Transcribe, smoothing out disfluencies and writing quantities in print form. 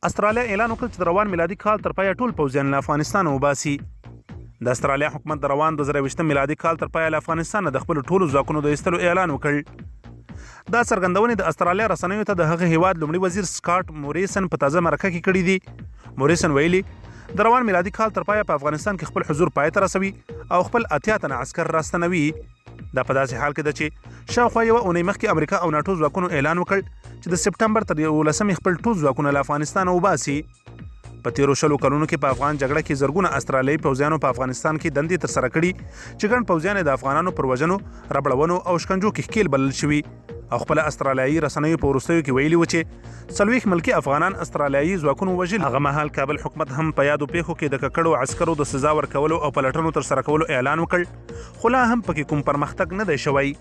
استرالیا اعلان وکړ چې د روان میلادي کال تر پایه ټول پوځیان له افغانستانه وباسي. د استرالیا حکومت د روان 2020 میلادي کال تر پایه له افغانستانه د خپل ټولو ځواکونو د ایستلو اعلان وکړ. دا څرګندونې د استرالیا رسنیو ته د هغه هیواد لومړي وزیر سکاټ موریسن په تازه مرکه کې کړې دي. موریسن ویلي د روان میلادي کال تر پایه په افغانستان کې خپل حضور پای ته رسوي او خپل 80 تنه عسکر راستنوي. دا په داسې حال کې ده چې شاوخوا یوه اونۍ مخکې امریکا او ناټو ځواکونو اعلان وکړ چې د سپټمبر تر 11 خپل ټول ځواکونه له افغانستانه وباسي. په تیرو 20 کلونو کې په افغان جګړه کې زرګونه استرالیایي پوځیانو په افغانستان کې دندې ترسره کړي چې ګڼ پوځیان د افغانانو پر وژنو، ربړونو او شکنجو کې ښکیل بلل شوي. او خپل استرالیایي رسنیو په وروستیو کې ویلي و چې 40 ملکي افغانان استرالیایي ځواکونو وژل. هغه مهال کابل حکومت هم په یادو پیښو کې د ککړو عسکرو د سزا ورکولو او پلټنو ترسره کولو اعلان وکړ، خو لا هم پکې کوم پرمختګ نه دی شوی.